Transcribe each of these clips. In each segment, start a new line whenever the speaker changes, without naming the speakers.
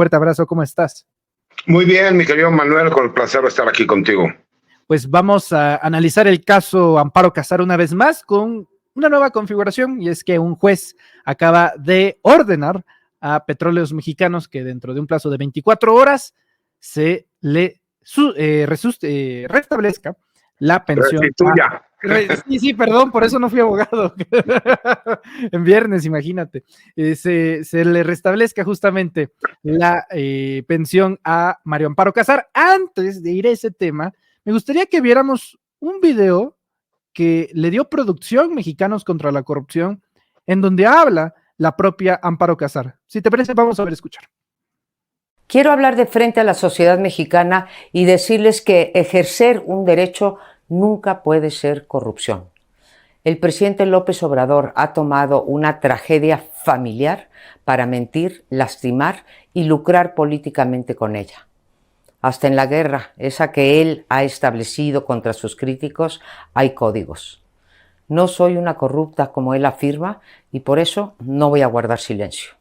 Fuerte abrazo, ¿cómo estás?
Muy bien, mi querido Manuel, con el placer de estar aquí contigo.
Pues vamos a analizar el caso Amparo Casar una vez más con una nueva configuración, y es que un juez acaba de ordenar a Petróleos Mexicanos que dentro de un plazo de 24 horas se le restablezca la pensión.
Restituya.
Sí, perdón, por eso no fui abogado. En viernes, imagínate. Se le restablezca justamente la pensión a Mario Amparo Casar. Antes de ir a ese tema, me gustaría que viéramos un video que le dio producción Mexicanos contra la Corrupción, en donde habla la propia Amparo Casar. Si te parece, vamos a ver, escuchar.
Quiero hablar de frente a la sociedad mexicana y decirles que ejercer un derecho nunca puede ser corrupción. El presidente López Obrador ha tomado una tragedia familiar para mentir, lastimar y lucrar políticamente con ella. Hasta en la guerra, esa que él ha establecido contra sus críticos, hay códigos. No soy una corrupta como él afirma y por eso no voy a guardar silencio.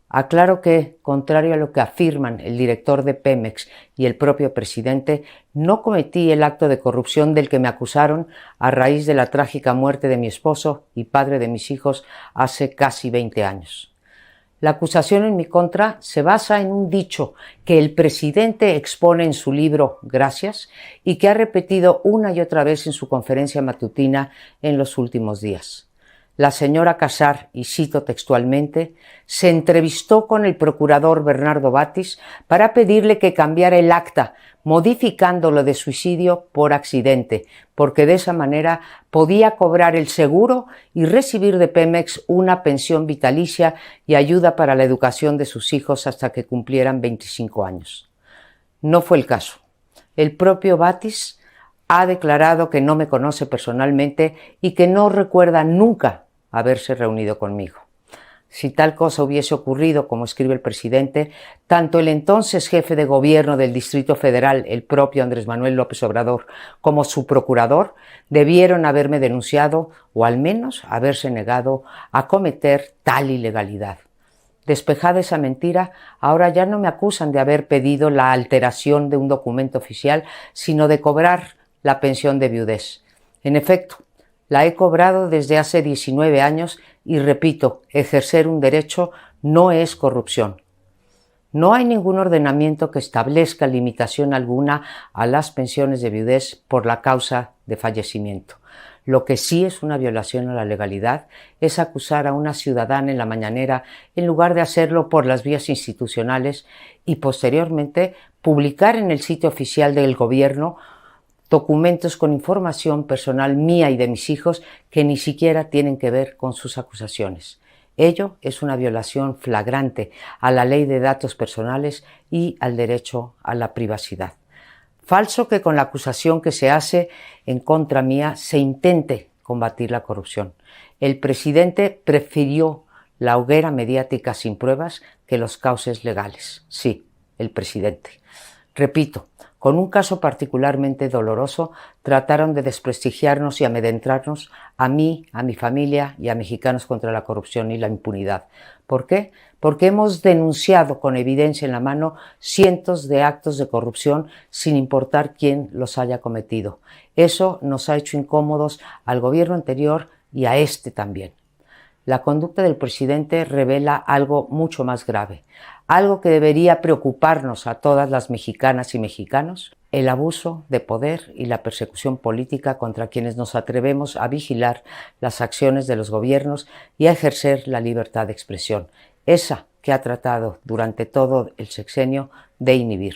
Aclaro que, contrario a lo que afirman el director de Pemex y el propio presidente, no cometí el acto de corrupción del que me acusaron a raíz de la trágica muerte de mi esposo y padre de mis hijos hace casi 20 años. La acusación en mi contra se basa en un dicho que el presidente expone en su libro Gracias y que ha repetido una y otra vez en su conferencia matutina en los últimos días. La señora Casar, y cito textualmente, se entrevistó con el procurador Bernardo Batis para pedirle que cambiara el acta, modificándolo de suicidio por accidente, porque de esa manera podía cobrar el seguro y recibir de Pemex una pensión vitalicia y ayuda para la educación de sus hijos hasta que cumplieran 25 años. No fue el caso. El propio Batis ha declarado que no me conoce personalmente y que no recuerda nunca haberse reunido conmigo. Si tal cosa hubiese ocurrido, como escribe el presidente, tanto el entonces jefe de gobierno del Distrito Federal, el propio Andrés Manuel López Obrador, como su procurador, debieron haberme denunciado o al menos haberse negado a cometer tal ilegalidad. Despejada esa mentira, ahora ya no me acusan de haber pedido la alteración de un documento oficial, sino de cobrar la pensión de viudez. En efecto, la he cobrado desde hace 19 años y repito, ejercer un derecho no es corrupción. No hay ningún ordenamiento que establezca limitación alguna a las pensiones de viudez por la causa de fallecimiento. Lo que sí es una violación a la legalidad es acusar a una ciudadana en la mañanera en lugar de hacerlo por las vías institucionales y posteriormente publicar en el sitio oficial del gobierno documentos con información personal mía y de mis hijos que ni siquiera tienen que ver con sus acusaciones. Ello es una violación flagrante a la ley de datos personales y al derecho a la privacidad. Falso que con la acusación que se hace en contra mía se intente combatir la corrupción. El presidente prefirió la hoguera mediática sin pruebas que los cauces legales. Sí, el presidente. Repito, con un caso particularmente doloroso, trataron de desprestigiarnos y amedrentarnos a mí, a mi familia y a Mexicanos contra la Corrupción y la Impunidad. ¿Por qué? Porque hemos denunciado con evidencia en la mano cientos de actos de corrupción sin importar quién los haya cometido. Eso nos ha hecho incómodos al gobierno anterior y a este también. La conducta del presidente revela algo mucho más grave, algo que debería preocuparnos a todas las mexicanas y mexicanos, el abuso de poder y la persecución política contra quienes nos atrevemos a vigilar las acciones de los gobiernos y a ejercer la libertad de expresión, esa que ha tratado durante todo el sexenio de inhibir.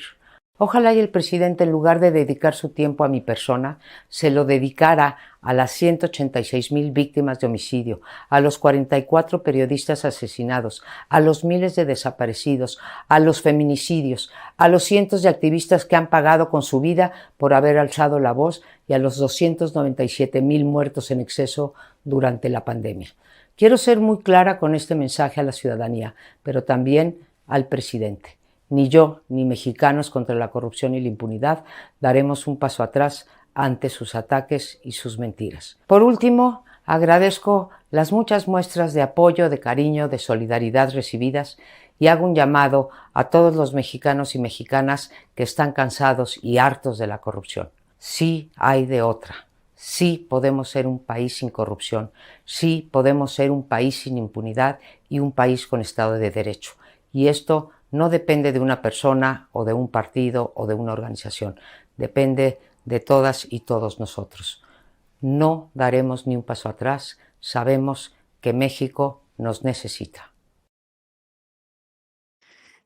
Ojalá y el presidente, en lugar de dedicar su tiempo a mi persona, se lo dedicara a las 186,000 víctimas de homicidio, a los 44 periodistas asesinados, a los miles de desaparecidos, a los feminicidios, a los cientos de activistas que han pagado con su vida por haber alzado la voz y a los 297,000 muertos en exceso durante la pandemia. Quiero ser muy clara con este mensaje a la ciudadanía, pero también al presidente. Ni yo, ni Mexicanos contra la Corrupción y la Impunidad daremos un paso atrás ante sus ataques y sus mentiras. Por último, agradezco las muchas muestras de apoyo, de cariño, de solidaridad recibidas y hago un llamado a todos los mexicanos y mexicanas que están cansados y hartos de la corrupción. Sí hay de otra. Sí podemos ser un país sin corrupción. Sí podemos ser un país sin impunidad y un país con Estado de Derecho. Y esto no depende de una persona o de un partido o de una organización. Depende de todas y todos nosotros. No daremos ni un paso atrás. Sabemos que México nos necesita.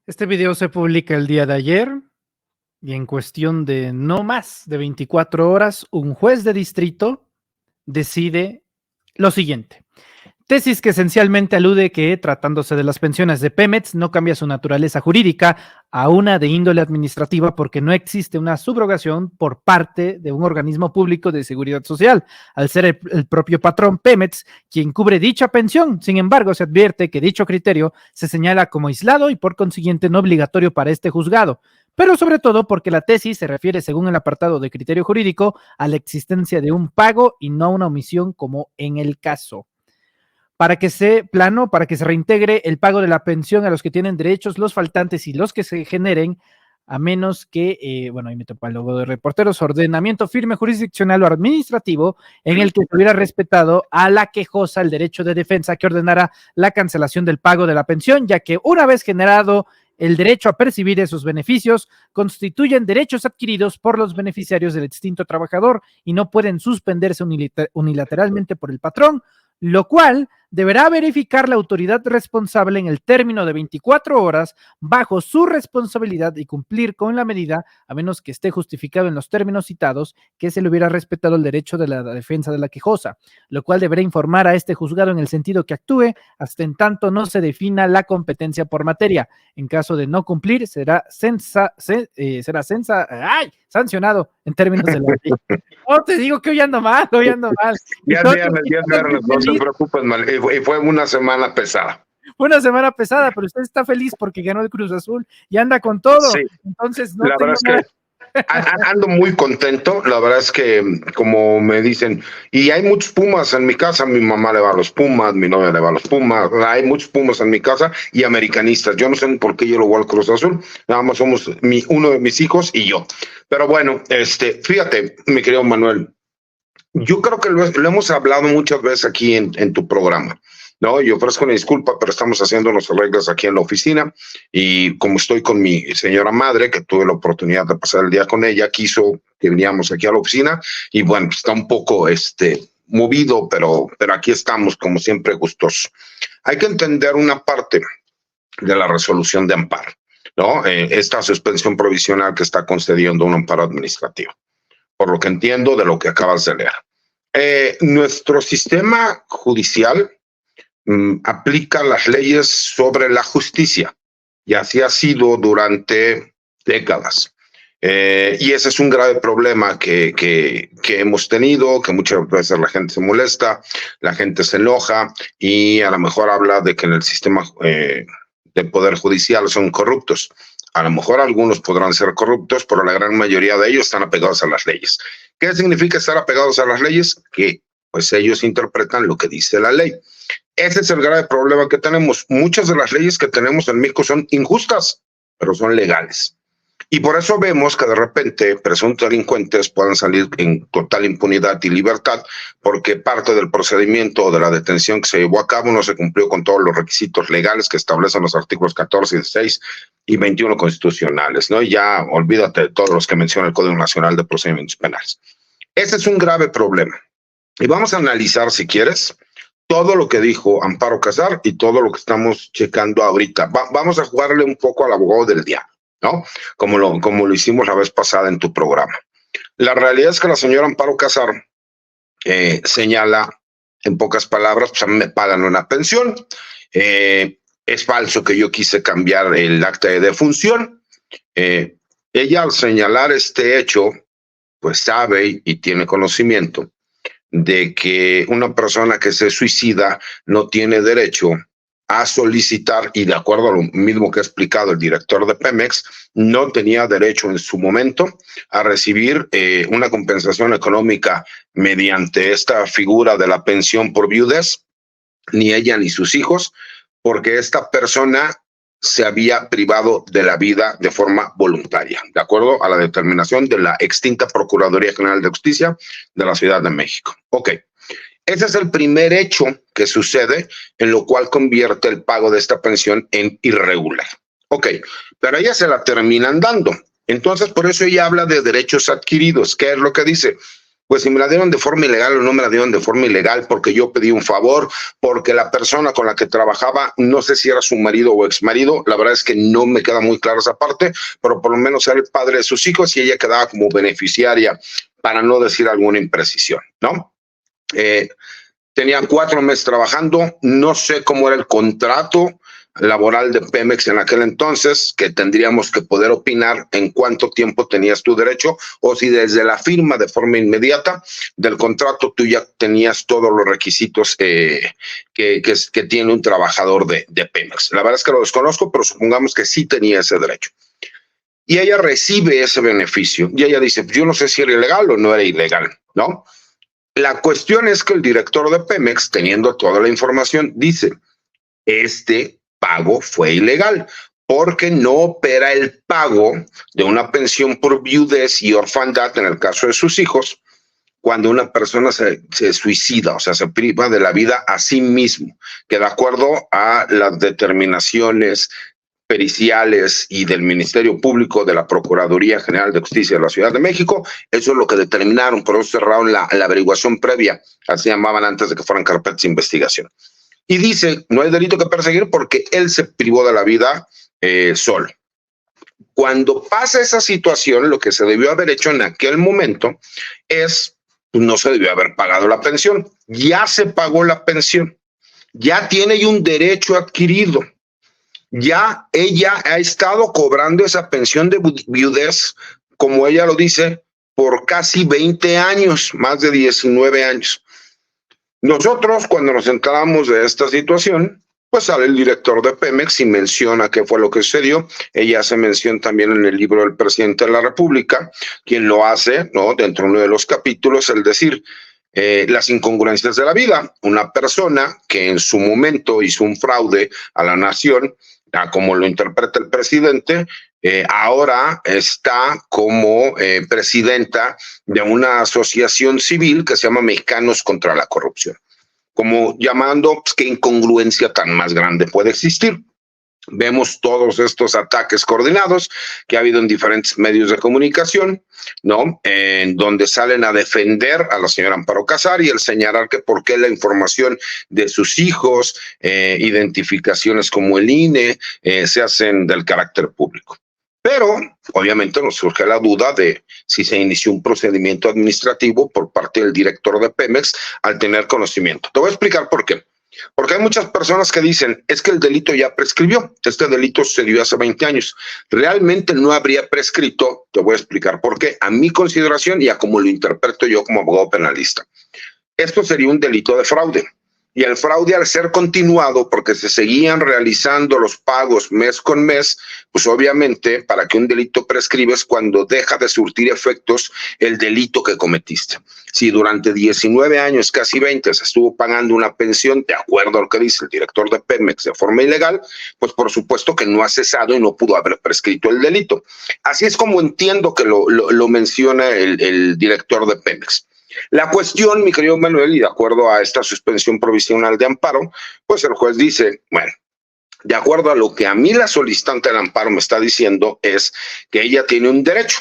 Este video se publica el día de ayer y en cuestión de no más de 24 horas, un juez de distrito decide lo siguiente. Tesis que esencialmente alude que, tratándose de las pensiones de Pemex, no cambia su naturaleza jurídica a una de índole administrativa porque no existe una subrogación por parte de un organismo público de seguridad social, al ser el propio patrón Pemex quien cubre dicha pensión. Sin embargo, se advierte que dicho criterio se señala como aislado y por consiguiente no obligatorio para este juzgado, pero sobre todo porque la tesis se refiere, según el apartado de criterio jurídico, a la existencia de un pago y no a una omisión como en el caso. Para que se reintegre el pago de la pensión a los que tienen derechos, los faltantes y los que se generen, a menos que, ahí me topa el logo de reporteros, ordenamiento firme jurisdiccional o administrativo en el que se hubiera respetado a la quejosa el derecho de defensa que ordenara la cancelación del pago de la pensión, ya que una vez generado el derecho a percibir esos beneficios, constituyen derechos adquiridos por los beneficiarios del extinto trabajador y no pueden suspenderse unilateralmente por el patrón, lo cual deberá verificar la autoridad responsable en el término de 24 horas bajo su responsabilidad y cumplir con la medida, a menos que esté justificado en los términos citados que se le hubiera respetado el derecho de la defensa de la quejosa, lo cual deberá informar a este juzgado en el sentido que actúe hasta en tanto no se defina la competencia por materia. En caso de no cumplir, será sancionado en términos de la ley. Oh, te digo que hoy ando mal.
Ya no se preocupen, mal. Y fue una semana pesada.
Fue una semana pesada, pero usted está feliz porque ganó el Cruz Azul y anda con todo.
Sí.
Entonces, no
la verdad es que ando muy contento. La verdad es que, como me dicen, y hay muchos Pumas en mi casa. Mi mamá le va a los Pumas, mi novia le va a los Pumas. Hay muchos Pumas en mi casa y americanistas. Yo no sé por qué yo lo voy al Cruz Azul. Nada más somos uno de mis hijos y yo. Pero bueno, fíjate, mi querido Manuel, yo creo que lo hemos hablado muchas veces aquí en tu programa, ¿no? Yo ofrezco una disculpa, pero estamos haciendo nuestras reglas aquí en la oficina y como estoy con mi señora madre, que tuve la oportunidad de pasar el día con ella, quiso que viniéramos aquí a la oficina y bueno, está un poco movido, pero aquí estamos como siempre gustosos. Hay que entender una parte de la resolución de amparo, ¿no? Esta suspensión provisional que está concediendo un amparo administrativo, por lo que entiendo de lo que acabas de leer. Nuestro sistema judicial aplica las leyes sobre la justicia y así ha sido durante décadas. Y ese es un grave problema que hemos tenido, que muchas veces la gente se molesta, la gente se enoja y a lo mejor habla de que en el sistema del Poder Judicial son corruptos. A lo mejor algunos podrán ser corruptos, pero la gran mayoría de ellos están apegados a las leyes. ¿Qué significa estar apegados a las leyes? Que pues ellos interpretan lo que dice la ley. Ese es el grave problema que tenemos. Muchas de las leyes que tenemos en México son injustas, pero son legales. Y por eso vemos que de repente presuntos delincuentes puedan salir en total impunidad y libertad, porque parte del procedimiento de la detención que se llevó a cabo no se cumplió con todos los requisitos legales que establecen los artículos 14, 16 y 21 constitucionales, ¿no? Y ya olvídate de todos los que menciona el Código Nacional de Procedimientos Penales. Ese es un grave problema. Y vamos a analizar, si quieres, todo lo que dijo Amparo Casar y todo lo que estamos checando ahorita. Vamos a jugarle un poco al abogado del diablo, ¿no? Como lo hicimos la vez pasada en tu programa. La realidad es que la señora Amparo Casar señala, en pocas palabras, pues a mí me pagan una pensión. Es falso que yo quise cambiar el acta de defunción. Ella, al señalar este hecho, pues sabe y tiene conocimiento de que una persona que se suicida no tiene derecho a solicitar, y de acuerdo a lo mismo que ha explicado el director de Pemex, no tenía derecho en su momento a recibir una compensación económica mediante esta figura de la pensión por viudez, ni ella ni sus hijos, porque esta persona se había privado de la vida de forma voluntaria, de acuerdo a la determinación de la extinta Procuraduría General de Justicia de la Ciudad de México. Ok, ese es el primer hecho que sucede, en lo cual convierte el pago de esta pensión en irregular. Ok, pero ella se la terminan dando. Entonces, por eso ella habla de derechos adquiridos. ¿Qué es lo que dice? Pues si me la dieron de forma ilegal o no me la dieron de forma ilegal porque yo pedí un favor, porque la persona con la que trabajaba, no sé si era su marido o exmarido, la verdad es que no me queda muy clara esa parte, pero por lo menos era el padre de sus hijos y ella quedaba como beneficiaria, para no decir alguna imprecisión, ¿no? Tenía 4 meses trabajando, no sé cómo era el contrato laboral de Pemex en aquel entonces, que tendríamos que poder opinar en cuánto tiempo tenías tu derecho, o si desde la firma de forma inmediata del contrato tú ya tenías todos los requisitos que tiene un trabajador de Pemex. La verdad es que lo desconozco, pero supongamos que sí tenía ese derecho. Y ella recibe ese beneficio, y ella dice, yo no sé si era ilegal o no era ilegal, ¿no? La cuestión es que el director de Pemex, teniendo toda la información, dice, este pago fue ilegal porque no opera el pago de una pensión por viudez y orfandad en el caso de sus hijos cuando una persona se suicida, o sea, se priva de la vida a sí mismo, que de acuerdo a las determinaciones periciales y del Ministerio Público de la Procuraduría General de Justicia de la Ciudad de México, eso es lo que determinaron, por eso cerraron la averiguación previa, así llamaban antes de que fueran carpetas de investigación. Y dice, no hay delito que perseguir porque él se privó de la vida solo. Cuando pasa esa situación, lo que se debió haber hecho en aquel momento es, no se debió haber pagado la pensión. Ya se pagó la pensión. Ya tiene un derecho adquirido. Ya ella ha estado cobrando esa pensión de viudez, como ella lo dice, por casi 20 años, más de 19 años. Nosotros, cuando nos enteramos de esta situación, pues sale el director de Pemex y menciona qué fue lo que sucedió. Ella hace mención también en el libro del presidente de la República, quien lo hace, ¿no? Dentro de uno de los capítulos, el decir las incongruencias de la vida. Una persona que en su momento hizo un fraude a la nación, como lo interpreta el presidente, ahora está como presidenta de una asociación civil que se llama Mexicanos contra la Corrupción. Como llamando, pues, qué incongruencia tan más grande puede existir. Vemos todos estos ataques coordinados que ha habido en diferentes medios de comunicación, ¿no? En donde salen a defender a la señora Amparo Casar y el señalar que por qué la información de sus hijos, identificaciones como el INE, se hacen del carácter público. Pero obviamente nos surge la duda de si se inició un procedimiento administrativo por parte del director de Pemex al tener conocimiento. Te voy a explicar por qué. Porque hay muchas personas que dicen, es que el delito ya prescribió, este delito sucedió hace 20 años. Realmente no habría prescrito, te voy a explicar por qué, a mi consideración y a cómo lo interpreto yo como abogado penalista. Esto sería un delito de fraude. Y el fraude, al ser continuado, porque se seguían realizando los pagos mes con mes, pues obviamente para que un delito prescribe es cuando deja de surtir efectos el delito que cometiste. Si durante 19 años, casi 20, se estuvo pagando una pensión, de acuerdo a lo que dice el director de Pemex, de forma ilegal, pues por supuesto que no ha cesado y no pudo haber prescrito el delito. Así es como entiendo que lo menciona el director de Pemex. La cuestión, mi querido Manuel, y de acuerdo a esta suspensión provisional de amparo, pues el juez dice, bueno, de acuerdo a lo que a mí la solicitante del amparo me está diciendo, es que ella tiene un derecho,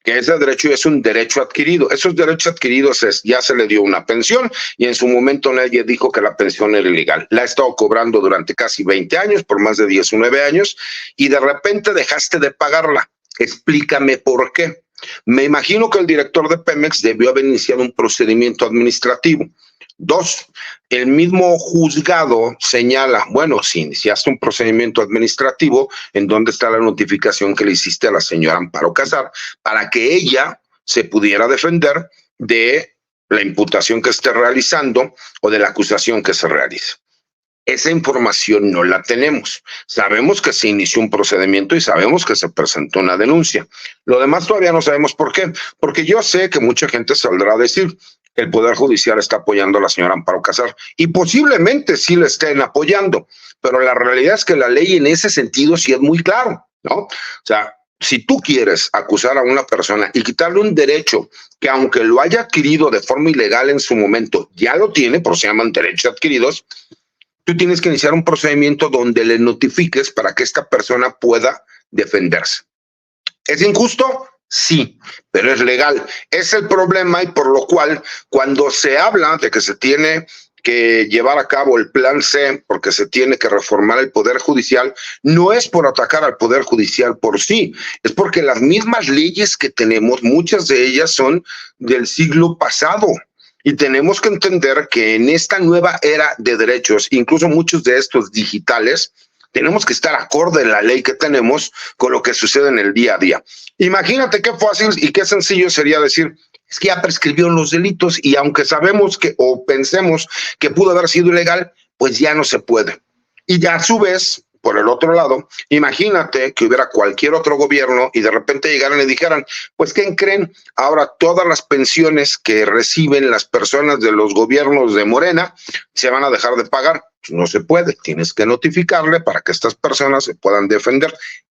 que ese derecho es un derecho adquirido. Esos derechos adquiridos ya se le dio una pensión y en su momento nadie dijo que la pensión era ilegal. La ha estado cobrando durante casi 20 años, por más de 19 años, y de repente dejaste de pagarla. Explícame por qué. Me imagino que el director de Pemex debió haber iniciado un procedimiento administrativo. 2, el mismo juzgado señala, bueno, si iniciaste un procedimiento administrativo, ¿en dónde está la notificación que le hiciste a la señora Amparo Casar para que ella se pudiera defender de la imputación que esté realizando o de la acusación que se realice? Esa información no la tenemos. Sabemos que se inició un procedimiento y sabemos que se presentó una denuncia. Lo demás todavía no sabemos por qué. Porque yo sé que mucha gente saldrá a decir, el Poder Judicial está apoyando a la señora Amparo Casar y posiblemente sí le estén apoyando, pero la realidad es que la ley en ese sentido sí es muy claro, ¿no? O sea, si tú quieres acusar a una persona y quitarle un derecho que aunque lo haya adquirido de forma ilegal en su momento, ya lo tiene, por eso se llaman derechos adquiridos, tú tienes que iniciar un procedimiento donde le notifiques para que esta persona pueda defenderse. ¿Es injusto? Sí, pero es legal. Es el problema y por lo cual cuando se habla de que se tiene que llevar a cabo el plan C porque se tiene que reformar el Poder Judicial, no es por atacar al Poder Judicial por sí, es porque las mismas leyes que tenemos, muchas de ellas son del siglo pasado. Y tenemos que entender que en esta nueva era de derechos, incluso muchos de estos digitales, tenemos que estar acorde en la ley que tenemos con lo que sucede en el día a día. Imagínate qué fácil y qué sencillo sería decir, es que ya prescribió los delitos y aunque sabemos que o pensemos que pudo haber sido ilegal, pues ya no se puede. Y ya a su vez, por el otro lado, imagínate que hubiera cualquier otro gobierno y de repente llegaran y dijeran, pues ¿qué creen? Ahora todas las pensiones que reciben las personas de los gobiernos de Morena se van a dejar de pagar. No se puede, tienes que notificarle para que estas personas se puedan defender.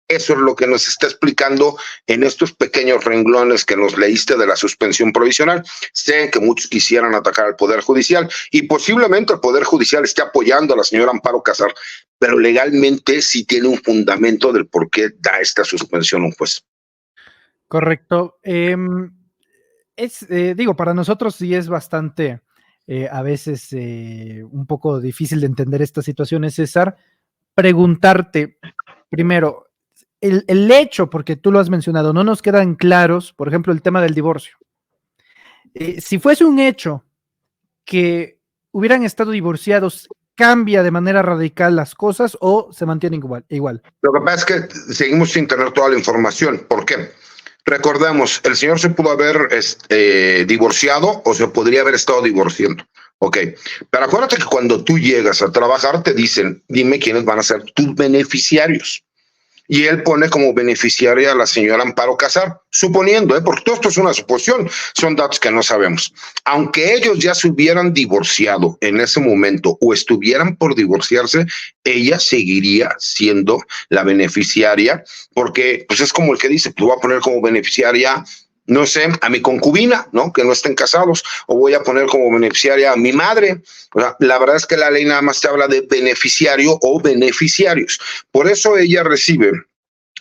Eso es lo que nos está explicando en estos pequeños renglones que nos leíste de la suspensión provisional. Sé que muchos quisieran atacar al Poder Judicial y posiblemente el Poder Judicial esté apoyando a la señora Amparo Casar, pero legalmente sí tiene un fundamento del por qué da esta suspensión un juez.
Correcto. Digo, para nosotros sí es bastante, a veces un poco difícil de entender estas situaciones, César. Preguntarte, primero, el hecho, porque tú lo has mencionado, no nos quedan claros, por ejemplo, el tema del divorcio. Si fuese un hecho que hubieran estado divorciados, ¿cambia de manera radical las cosas o se mantienen igual?
Lo que pasa es que seguimos sin tener toda la información. ¿Por qué? Recordemos, el señor se pudo haber divorciado o se podría haber estado divorciando. Ok, pero acuérdate que cuando tú llegas a trabajar te dicen, dime quiénes van a ser tus beneficiarios. Y él pone como beneficiaria a la señora Amparo Casar, suponiendo, porque todo esto es una suposición, son datos que no sabemos. Aunque ellos ya se hubieran divorciado en ese momento o estuvieran por divorciarse, ella seguiría siendo la beneficiaria, porque pues es como el que dice, pues voy a poner como beneficiaria, no sé, a mi concubina, ¿no? Que no estén casados, o voy a poner como beneficiaria a mi madre. O sea, la verdad es que la ley nada más te habla de beneficiario o beneficiarios. Por eso ella recibe.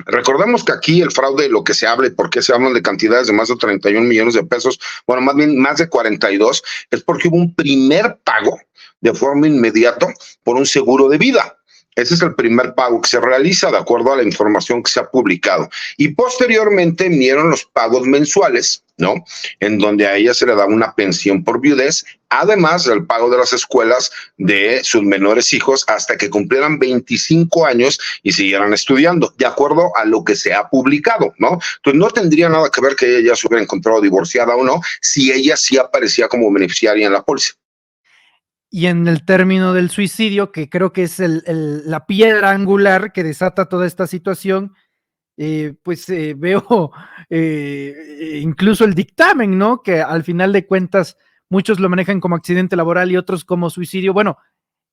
Recordemos que aquí el fraude, lo que se habla y por qué se hablan de cantidades de más de 31 millones de pesos, bueno, más bien más de 42, es porque hubo un primer pago de forma inmediata por un seguro de vida. Ese es el primer pago que se realiza de acuerdo a la información que se ha publicado. Y posteriormente vinieron los pagos mensuales, ¿no? En donde a ella se le da una pensión por viudez, además del pago de las escuelas de sus menores hijos hasta que cumplieran 25 años y siguieran estudiando, de acuerdo a lo que se ha publicado, ¿no? Entonces no tendría nada que ver que ella se hubiera encontrado divorciada o no, si ella sí aparecía como beneficiaria en la póliza.
Y en el término del suicidio, que creo que es la piedra angular que desata toda esta situación, veo incluso el dictamen, ¿no? Que al final de cuentas muchos lo manejan como accidente laboral y otros como suicidio. Bueno,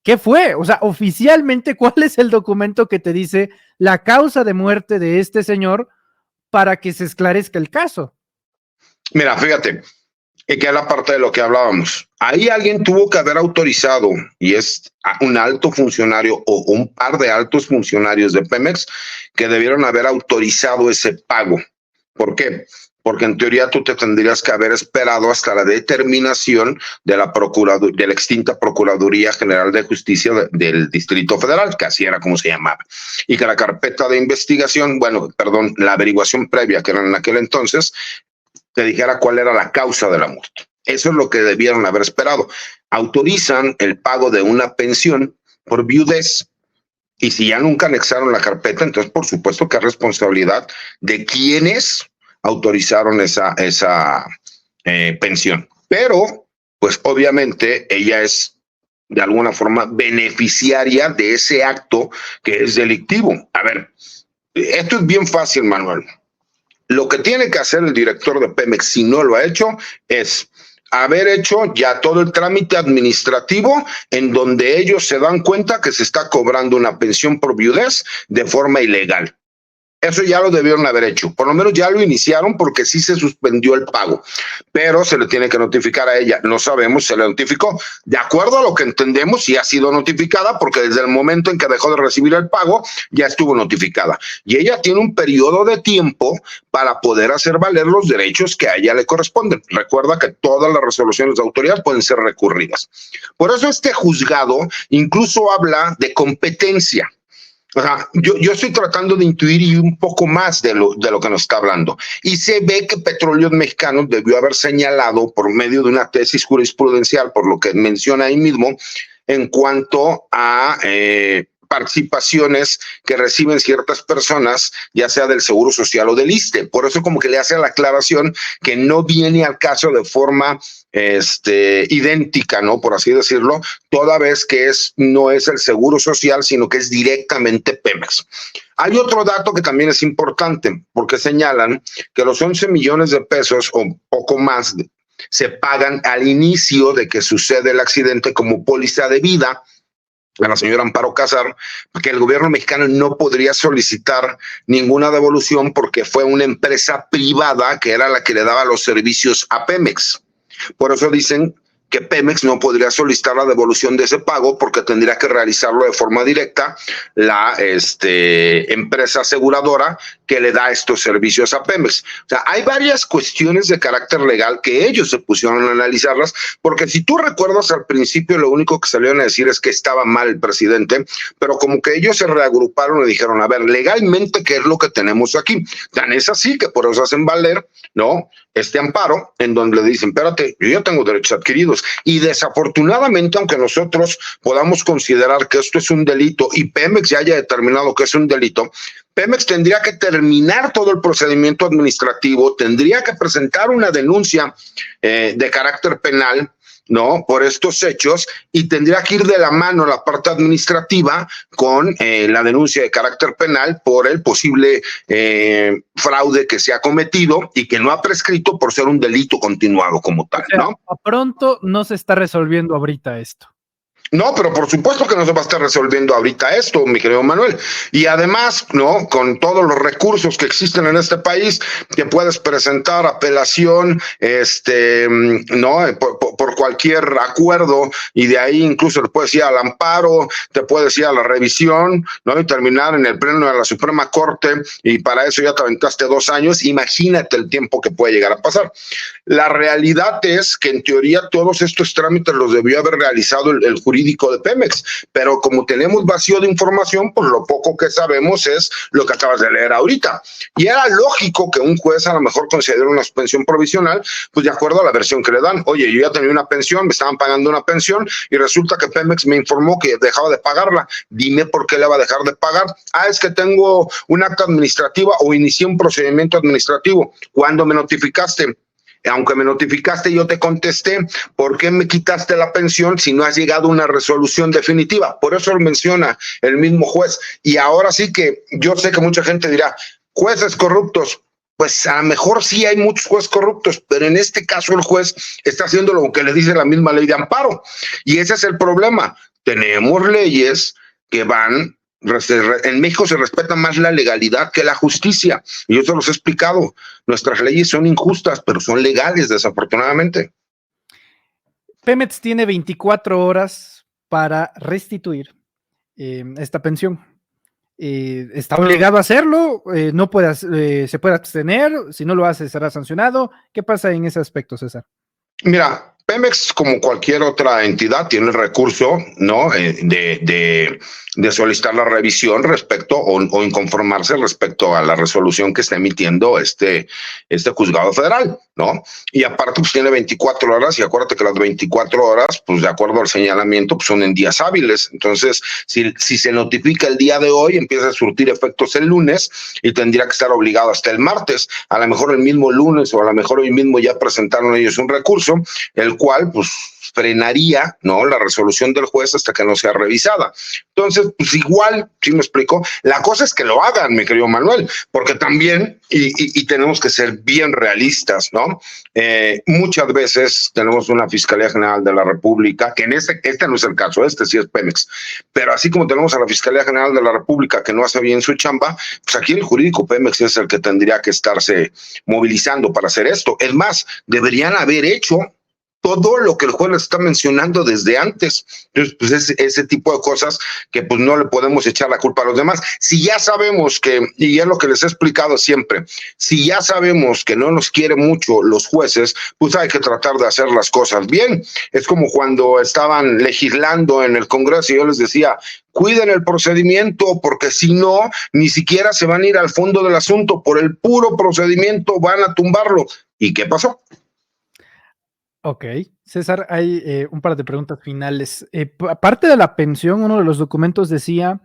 ¿qué fue? O sea, oficialmente, ¿cuál es el documento que te dice la causa de muerte de este señor para que se esclarezca el caso?
Mira, fíjate, que es la parte de lo que hablábamos. Ahí alguien tuvo que haber autorizado, y es un alto funcionario o un par de altos funcionarios de Pemex que debieron haber autorizado ese pago. ¿Por qué? Porque en teoría tú te tendrías que haber esperado hasta la determinación de la de la extinta Procuraduría General de Justicia del Distrito Federal, que así era como se llamaba, y que la carpeta de investigación, la averiguación previa que era en aquel entonces, te dijera cuál era la causa de la muerte. Eso es lo que debieron haber esperado. Autorizan el pago de una pensión por viudez y si ya nunca anexaron la carpeta, entonces por supuesto que es responsabilidad de quienes autorizaron esa pensión. Pero, pues obviamente ella es de alguna forma beneficiaria de ese acto que es delictivo. A ver, esto es bien fácil, Manuel. Lo que tiene que hacer el director de Pemex, si no lo ha hecho, es haber hecho ya todo el trámite administrativo en donde ellos se dan cuenta que se está cobrando una pensión por viudez de forma ilegal. Eso ya lo debieron haber hecho, por lo menos ya lo iniciaron porque sí se suspendió el pago, pero se le tiene que notificar a ella, no sabemos si se le notificó, de acuerdo a lo que entendemos sí ha sido notificada porque desde el momento en que dejó de recibir el pago ya estuvo notificada y ella tiene un periodo de tiempo para poder hacer valer los derechos que a ella le corresponden. Recuerda que todas las resoluciones de autoridad pueden ser recurridas. Por eso este juzgado incluso habla de competencia. O sea, yo estoy tratando de intuir un poco más de lo que nos está hablando. Y se ve que Petróleos Mexicanos debió haber señalado por medio de una tesis jurisprudencial, por lo que menciona ahí mismo, en cuanto a participaciones que reciben ciertas personas, ya sea del Seguro Social o del ISSSTE. Por eso como que le hace la aclaración que no viene al caso de forma idéntica, ¿no? Por así decirlo, toda vez que no es el Seguro Social, sino que es directamente Pemex. Hay otro dato que también es importante, porque señalan que los 11 millones de pesos o poco más se pagan al inicio de que sucede el accidente como póliza de vida a la señora Amparo Casar, que el gobierno mexicano no podría solicitar ninguna devolución porque fue una empresa privada que era la que le daba los servicios a Pemex. Por eso dicen que Pemex no podría solicitar la devolución de ese pago porque tendría que realizarlo de forma directa la empresa aseguradora que le da estos servicios a Pemex. O sea, hay varias cuestiones de carácter legal que ellos se pusieron a analizarlas, porque si tú recuerdas al principio lo único que salieron a decir es que estaba mal el presidente, pero como que ellos se reagruparon y dijeron, a ver, legalmente, ¿qué es lo que tenemos aquí? Tan es así que por eso hacen valer, ¿no?, este amparo, en donde le dicen, espérate, yo ya tengo derechos adquiridos. Y desafortunadamente, aunque nosotros podamos considerar que esto es un delito y Pemex ya haya determinado que es un delito, Pemex tendría que terminar todo el procedimiento administrativo, tendría que presentar una denuncia de carácter penal, ¿no?, por estos hechos, y tendría que ir de la mano la parte administrativa con la denuncia de carácter penal por el posible fraude que se ha cometido y que no ha prescrito por ser un delito continuado como tal, ¿no?
A pronto no se está resolviendo ahorita esto.
No, pero por supuesto que no se va a estar resolviendo ahorita esto, mi querido Manuel. Y además, ¿no?, con todos los recursos que existen en este país, que puedes presentar apelación, ¿no?, por cualquier acuerdo, y de ahí incluso le puedes ir al amparo, te puedes ir a la revisión, ¿no?, y terminar en el pleno de la Suprema Corte, y para eso ya te aventaste 2 años. Imagínate el tiempo que puede llegar a pasar. La realidad es que en teoría todos estos trámites los debió haber realizado el jurídico de Pemex, pero como tenemos vacío de información, pues lo poco que sabemos es lo que acabas de leer ahorita. Y era lógico que un juez a lo mejor considere una suspensión provisional, pues de acuerdo a la versión que le dan. Oye, yo ya tenía una pensión, me estaban pagando una pensión y resulta que Pemex me informó que dejaba de pagarla. Dime por qué le va a dejar de pagar. Ah, es que tengo un acta administrativa o inicié un procedimiento administrativo. ¿Cuándo me notificaste? Aunque me notificaste, yo te contesté, ¿por qué me quitaste la pensión si no has llegado a una resolución definitiva? Por eso lo menciona el mismo juez. Y ahora sí que yo sé que mucha gente dirá, jueces corruptos. Pues a lo mejor sí hay muchos jueces corruptos, pero en este caso el juez está haciendo lo que le dice la misma ley de amparo. Y ese es el problema. Tenemos leyes que van... En México se respeta más la legalidad que la justicia. Y yo se los he explicado. Nuestras leyes son injustas, pero son legales, desafortunadamente.
Pemex tiene 24 horas para restituir esta pensión. Está obligado a hacerlo, no puede, se puede abstener, si no lo hace será sancionado. ¿Qué pasa en ese aspecto, César?
Mira, Pemex, como cualquier otra entidad, tiene el recurso, ¿no?, de solicitar la revisión respecto o inconformarse respecto a la resolución que está emitiendo este juzgado federal, ¿no? Y aparte, pues tiene 24 horas, y acuérdate que las 24 horas, pues de acuerdo al señalamiento, pues son en días hábiles. Entonces, si se notifica el día de hoy, empieza a surtir efectos el lunes y tendría que estar obligado hasta el martes. A lo mejor el mismo lunes o a lo mejor hoy mismo ya presentaron ellos un recurso, el el cual pues frenaría, ¿no?, la resolución del juez hasta que no sea revisada. Entonces, pues igual, ¿sí me explico? La cosa es que lo hagan, mi querido Manuel, porque también, y tenemos que ser bien realistas, ¿no? Muchas veces tenemos una Fiscalía General de la República, que en este no es el caso, este sí es Pemex, pero así como tenemos a la Fiscalía General de la República que no hace bien su chamba, pues aquí el jurídico Pemex es el que tendría que estarse movilizando para hacer esto. Es más, deberían haber hecho todo lo que el juez les está mencionando desde antes. Entonces, pues ese tipo de cosas que pues no le podemos echar la culpa a los demás. Si ya sabemos que, y es lo que les he explicado siempre, si ya sabemos que no nos quieren mucho los jueces, pues hay que tratar de hacer las cosas bien. Es como cuando estaban legislando en el Congreso y yo les decía, cuiden el procedimiento, porque si no, ni siquiera se van a ir al fondo del asunto. Por el puro procedimiento van a tumbarlo. ¿Y qué pasó?
Ok, César, hay un par de preguntas finales. Aparte de la pensión, uno de los documentos decía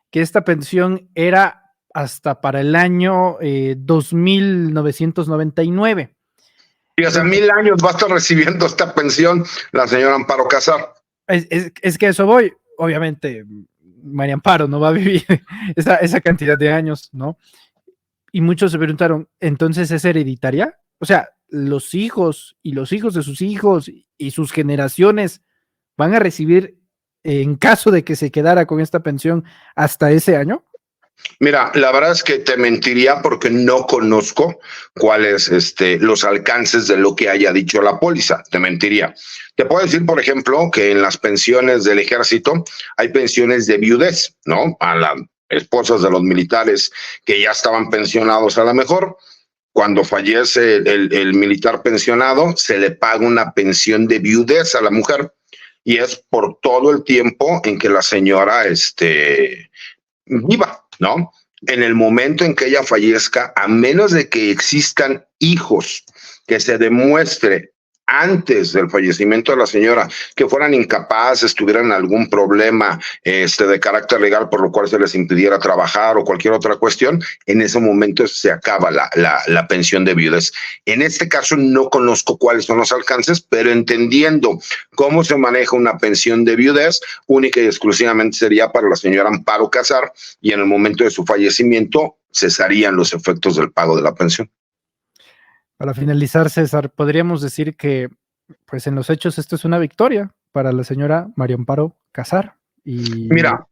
que esta pensión era hasta para el año 2999.
Y hace 1000 años va a estar recibiendo esta pensión la señora Amparo Casar.
Es que eso voy. Obviamente, María Amparo no va a vivir esa cantidad de años, ¿no? Y muchos se preguntaron, ¿entonces es hereditaria? O sea, los hijos y los hijos de sus hijos y sus generaciones van a recibir, en caso de que se quedara con esta pensión, hasta ese año.
Mira, la verdad es que te mentiría porque no conozco cuáles los alcances de lo que haya dicho la póliza. Te mentiría. Te puedo decir, por ejemplo, que en las pensiones del ejército hay pensiones de viudez, ¿no? A las esposas de los militares que ya estaban pensionados a lo mejor. Cuando fallece el militar pensionado, se le paga una pensión de viudez a la mujer y es por todo el tiempo en que la señora viva, ¿no? En el momento en que ella fallezca, a menos de que existan hijos que se demuestre antes del fallecimiento de la señora que fueran incapaces, tuvieran algún problema de carácter legal por lo cual se les impidiera trabajar o cualquier otra cuestión, en ese momento se acaba la pensión de viudez. En este caso no conozco cuáles son los alcances, pero entendiendo cómo se maneja una pensión de viudez, única y exclusivamente sería para la señora Amparo Casar, y en el momento de su fallecimiento cesarían los efectos del pago de la pensión.
Para finalizar, César, podríamos decir que, pues en los hechos, esto es una victoria para la señora María Amparo Casar. Y
mira,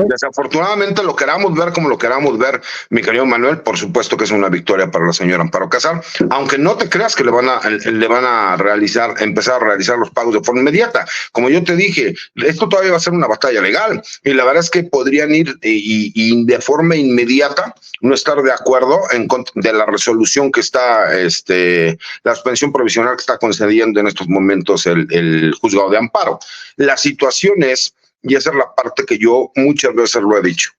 desafortunadamente lo queramos ver como lo queramos ver, mi querido Manuel, por supuesto que es una victoria para la señora Amparo Casar, aunque no te creas que le van a empezar a realizar los pagos de forma inmediata. Como yo te dije, esto todavía va a ser una batalla legal y la verdad es que podrían ir y de forma inmediata no estar de acuerdo en contra de la resolución que está, la suspensión provisional que está concediendo en estos momentos el juzgado de amparo. La situación es, y esa es la parte que yo muchas veces lo he dicho,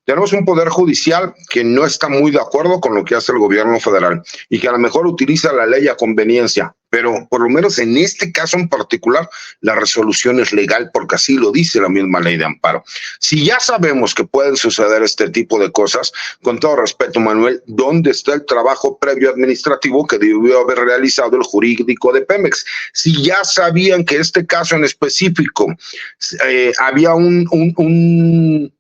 tenemos un poder judicial que no está muy de acuerdo con lo que hace el gobierno federal y que a lo mejor utiliza la ley a conveniencia, pero por lo menos en este caso en particular la resolución es legal porque así lo dice la misma ley de amparo. Si ya sabemos que pueden suceder este tipo de cosas, con todo respeto, Manuel, ¿dónde está el trabajo previo administrativo que debió haber realizado el jurídico de Pemex? Si ya sabían que este caso en específico había un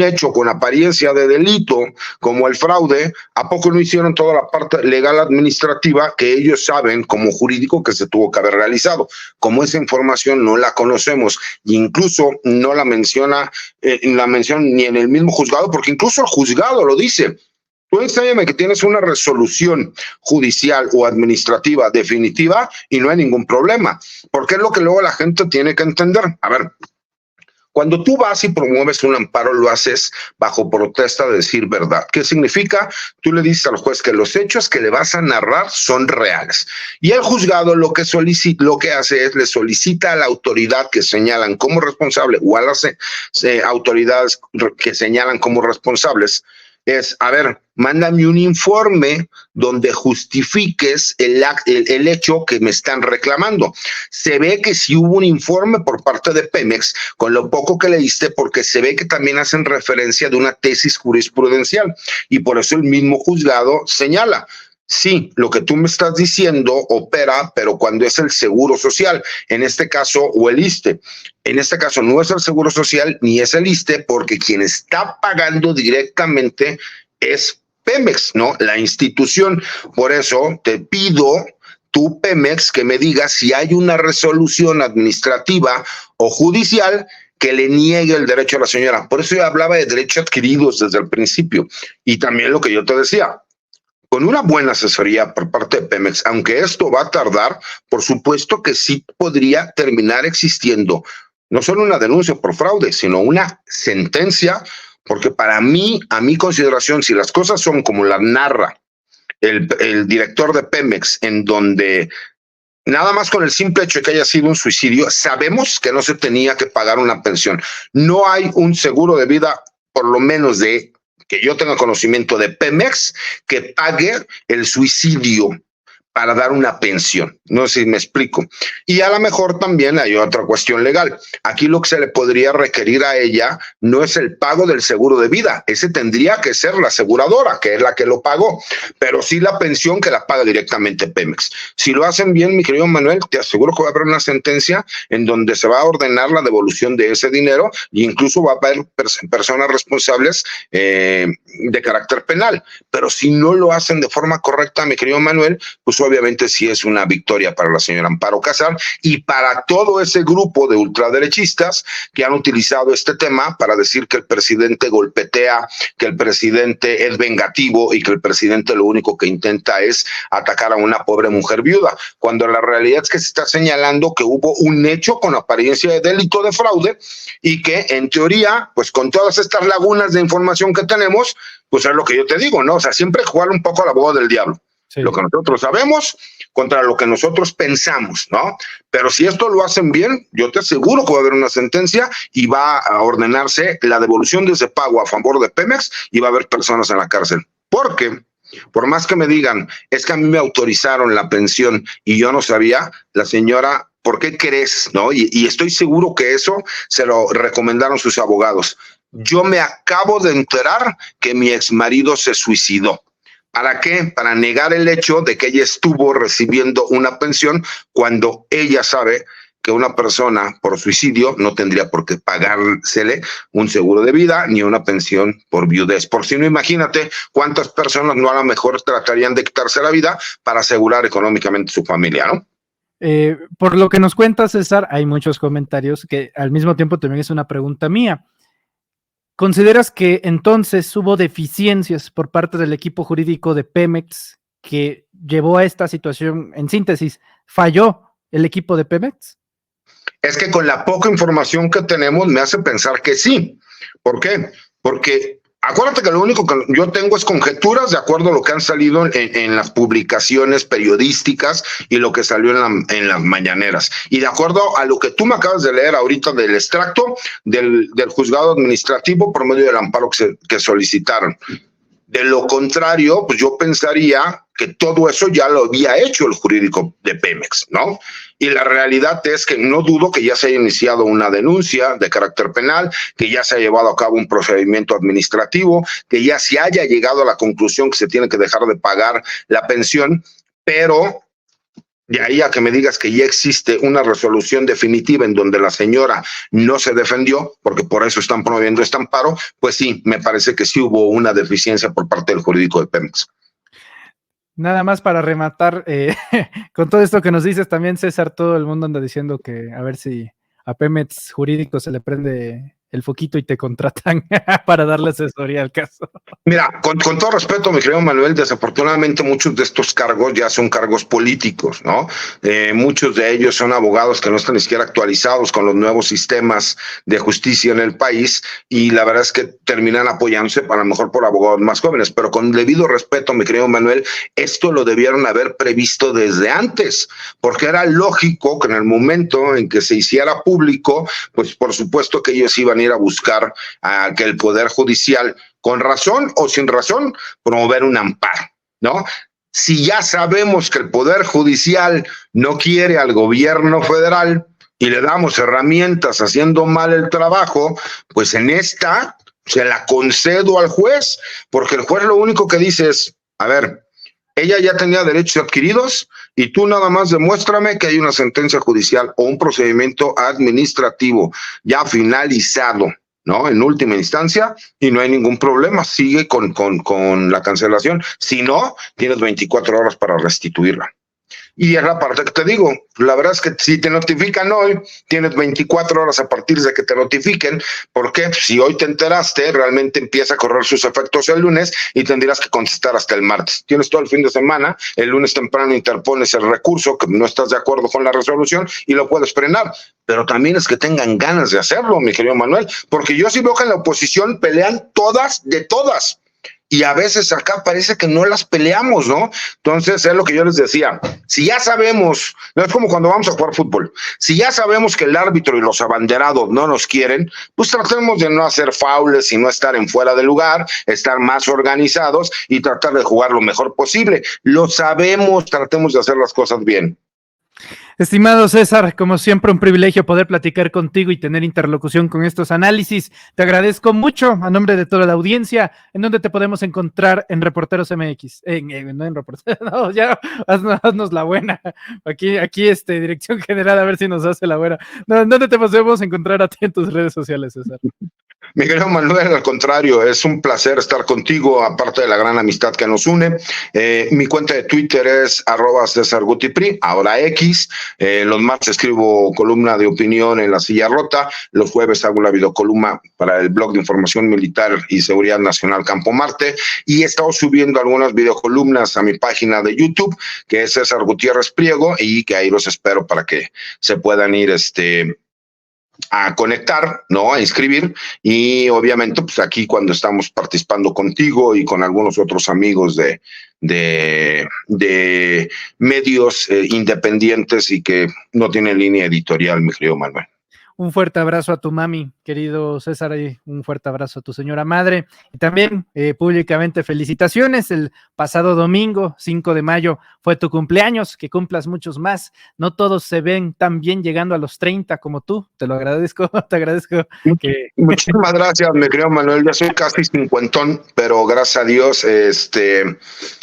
hecho con apariencia de delito como el fraude, ¿a poco no hicieron toda la parte legal administrativa que ellos saben como jurídico que se tuvo que haber realizado? Como esa información no la conocemos e incluso no la menciona ni en el mismo juzgado, porque incluso el juzgado lo dice. Tú enséñame que tienes una resolución judicial o administrativa definitiva y no hay ningún problema, porque es lo que luego la gente tiene que entender. A ver, cuando tú vas y promueves un amparo, lo haces bajo protesta de decir verdad. ¿Qué significa? Tú le dices al juez que los hechos que le vas a narrar son reales. Y el juzgado lo que hace es le solicita a la autoridad que señalan como responsable o a las autoridades que señalan como responsables, es, a ver, mándame un informe donde justifiques el hecho que me están reclamando. Se ve que sí hubo un informe por parte de Pemex, con lo poco que leíste, porque se ve que también hacen referencia de una tesis jurisprudencial, y por eso el mismo juzgado señala, Sí, lo que tú me estás diciendo opera, pero cuando es el Seguro Social, en este caso, o el ISSSTE. En este caso no es el Seguro Social ni es el ISSSTE, porque quien está pagando directamente es Pemex, ¿no? La institución. Por eso te pido, tú, Pemex, que me digas si hay una resolución administrativa o judicial que le niegue el derecho a la señora. Por eso yo hablaba de derechos adquiridos desde el principio. Y también lo que yo te decía, con una buena asesoría por parte de Pemex, aunque esto va a tardar, por supuesto que sí podría terminar existiendo no solo una denuncia por fraude, sino una sentencia, porque para mí, a mi consideración, si las cosas son como las narra el director de Pemex, en donde nada más con el simple hecho de que haya sido un suicidio, sabemos que no se tenía que pagar una pensión. No hay un seguro de vida, por lo menos de que yo tenga conocimiento de Pemex, que pague el suicidio para dar una pensión. No sé si me explico. Y a lo mejor también hay otra cuestión legal. Aquí lo que se le podría requerir a ella no es el pago del seguro de vida. Ese tendría que ser la aseguradora, que es la que lo pagó, pero sí la pensión que la paga directamente Pemex. Si lo hacen bien, mi querido Manuel, te aseguro que va a haber una sentencia en donde se va a ordenar la devolución de ese dinero e incluso va a haber personas responsables de carácter penal. Pero si no lo hacen de forma correcta, mi querido Manuel, pues obviamente sí es una victoria para la señora Amparo Casar y para todo ese grupo de ultraderechistas que han utilizado este tema para decir que el presidente golpetea, que el presidente es vengativo y que el presidente lo único que intenta es atacar a una pobre mujer viuda, cuando la realidad es que se está señalando que hubo un hecho con apariencia de delito de fraude y que en teoría, pues con todas estas lagunas de información que tenemos, pues es lo que yo te digo, ¿no? O sea, siempre jugar un poco a la boda del diablo. Sí. Lo que nosotros sabemos contra lo que nosotros pensamos, ¿no? Pero si esto lo hacen bien, yo te aseguro que va a haber una sentencia y va a ordenarse la devolución de ese pago a favor de Pemex y va a haber personas en la cárcel. Porque, por más que me digan, es que a mí me autorizaron la pensión y yo no sabía, la señora, ¿por qué crees? ¿No? Y estoy seguro que eso se lo recomendaron sus abogados. Yo me acabo de enterar que mi exmarido se suicidó. ¿Para qué? Para negar el hecho de que ella estuvo recibiendo una pensión cuando ella sabe que una persona por suicidio no tendría por qué pagársele un seguro de vida ni una pensión por viudez. Por si no, imagínate cuántas personas no a lo mejor tratarían de quitarse la vida para asegurar económicamente su familia, ¿no?
Por lo que nos cuenta César, hay muchos comentarios que al mismo tiempo también es una pregunta mía. ¿Consideras que entonces hubo deficiencias por parte del equipo jurídico de Pemex que llevó a esta situación? En síntesis, ¿falló el equipo de Pemex?
Es que con la poca información que tenemos me hace pensar que sí. ¿Por qué? Porque acuérdate que lo único que yo tengo es conjeturas de acuerdo a lo que han salido en las publicaciones periodísticas y lo que salió en las mañaneras. Y de acuerdo a lo que tú me acabas de leer ahorita del extracto del juzgado administrativo por medio del amparo que solicitaron. De lo contrario, pues yo pensaría que todo eso ya lo había hecho el jurídico de Pemex, ¿no? Y la realidad es que no dudo que ya se haya iniciado una denuncia de carácter penal, que ya se ha llevado a cabo un procedimiento administrativo, que ya se haya llegado a la conclusión que se tiene que dejar de pagar la pensión, pero de ahí a que me digas que ya existe una resolución definitiva en donde la señora no se defendió, porque por eso están promoviendo este amparo, pues sí, me parece que sí hubo una deficiencia por parte del jurídico de Pemex.
Nada más para rematar, con todo esto que nos dices también, César, todo el mundo anda diciendo que a ver si a Pemex jurídico se le prende el foquito y te contratan para darle asesoría al caso.
Mira, con todo respeto, mi querido Manuel, desafortunadamente muchos de estos cargos ya son cargos políticos, ¿no? Muchos de ellos son abogados que no están ni siquiera actualizados con los nuevos sistemas de justicia en el país y la verdad es que terminan apoyándose a lo mejor por abogados más jóvenes, pero con debido respeto, mi querido Manuel, esto lo debieron haber previsto desde antes, porque era lógico que en el momento en que se hiciera público, pues por supuesto que ellos iban a ir a buscar a que el Poder Judicial, con razón o sin razón, promover un amparo, ¿no? Si ya sabemos que el Poder Judicial no quiere al gobierno federal y le damos herramientas haciendo mal el trabajo, pues en esta se la concedo al juez, porque el juez lo único que dice es, a ver, Ella ya tenía derechos adquiridos y tú nada más demuéstrame que hay una sentencia judicial o un procedimiento administrativo ya finalizado, ¿no? En última instancia, y no hay ningún problema, sigue con la cancelación. Si no, tienes 24 horas para restituirla. Y es la parte que te digo, la verdad es que si te notifican hoy, tienes 24 horas a partir de que te notifiquen, porque si hoy te enteraste, realmente empieza a correr sus efectos el lunes y tendrás que contestar hasta el martes. Tienes todo el fin de semana, el lunes temprano interpones el recurso, que no estás de acuerdo con la resolución y lo puedes frenar, pero también es que tengan ganas de hacerlo, mi querido Manuel, porque yo sí veo que en la oposición pelean todas de todas. Y a veces acá parece que no las peleamos, ¿no? Entonces, es lo que yo les decía. Si ya sabemos, no es como cuando vamos a jugar fútbol, si ya sabemos que el árbitro y los abanderados no nos quieren, pues tratemos de no hacer faules y no estar en fuera de lugar, estar más organizados y tratar de jugar lo mejor posible. Lo sabemos, tratemos de hacer las cosas bien.
Estimado César, como siempre un privilegio poder platicar contigo y tener interlocución con estos análisis. Te agradezco mucho a nombre de toda la audiencia. ¿En dónde te podemos encontrar en Reporteros MX? No en Reporteros, no, ya haznos la buena. Aquí Dirección General, a ver si nos hace la buena. No, ¿en dónde te podemos encontrar a ti en tus redes sociales, César?
Mi querido Manuel, al contrario, es un placer estar contigo, aparte de la gran amistad que nos une. Mi cuenta de Twitter es @CésarGutiPri, ahora X. Los martes escribo columna de opinión en La Silla Rota. Los jueves hago la videocolumna para el blog de información militar y seguridad nacional Campo Marte. Y he estado subiendo algunas videocolumnas a mi página de YouTube, que es César Gutiérrez Priego, y que ahí los espero para que se puedan ir a conectar, ¿no? A inscribir, y obviamente pues aquí cuando estamos participando contigo y con algunos otros amigos de medios independientes y que no tienen línea editorial, mi querido Manuel.
Un fuerte abrazo a tu mami, querido César, y un fuerte abrazo a tu señora madre. Y también públicamente felicitaciones. El pasado domingo, 5 de mayo, fue tu cumpleaños, que cumplas muchos más. No todos se ven tan bien llegando a los 30 como tú. Te lo agradezco, te agradezco.
Muchísimas gracias, mi querido Manuel. Ya soy casi cincuentón, pero gracias a Dios,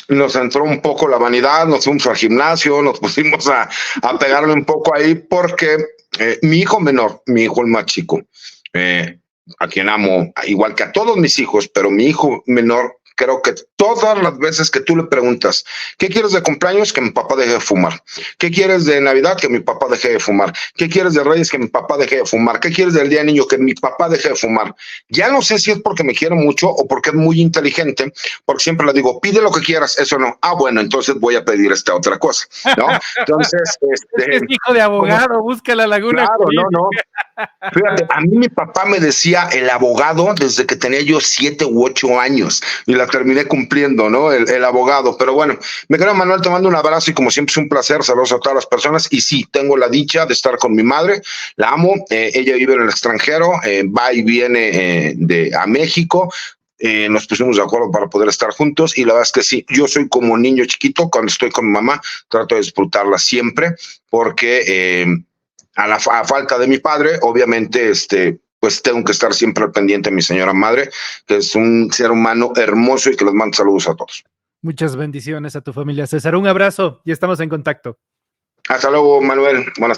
nos entró un poco la vanidad, nos fuimos al gimnasio, nos pusimos a pegarle un poco ahí porque mi hijo menor, mi hijo el más chico, a quien amo igual que a todos mis hijos, pero mi hijo menor, creo que todas las veces que tú le preguntas, ¿qué quieres de cumpleaños? Que mi papá deje de fumar. ¿Qué quieres de Navidad? Que mi papá deje de fumar. ¿Qué quieres de Reyes? Que mi papá deje de fumar. ¿Qué quieres del Día del Niño? Que mi papá deje de fumar. Ya no sé si es porque me quiere mucho o porque es muy inteligente, porque siempre le digo, pide lo que quieras, eso no. Ah, bueno, entonces voy a pedir esta otra cosa, ¿no? Entonces,
es hijo de abogado, busca la laguna.
Claro, no. Fíjate, a mí mi papá me decía el abogado desde que tenía yo 7 u 8 años y la terminé cumpliendo, ¿no? El abogado. Pero bueno, me quedo, Manuel, te mando un abrazo y como siempre es un placer. Saludos a todas las personas. Y sí, tengo la dicha de estar con mi madre, la amo. Ella vive en el extranjero, va y viene a México. Nos pusimos de acuerdo para poder estar juntos y la verdad es que sí, yo soy como un niño chiquito cuando estoy con mi mamá, trato de disfrutarla siempre porque a falta de mi padre, obviamente, pues tengo que estar siempre al pendiente de mi señora madre, que es un ser humano hermoso y que les mando saludos a todos.
Muchas bendiciones a tu familia, César. Un abrazo y estamos en contacto.
Hasta luego, Manuel. Buenas tardes.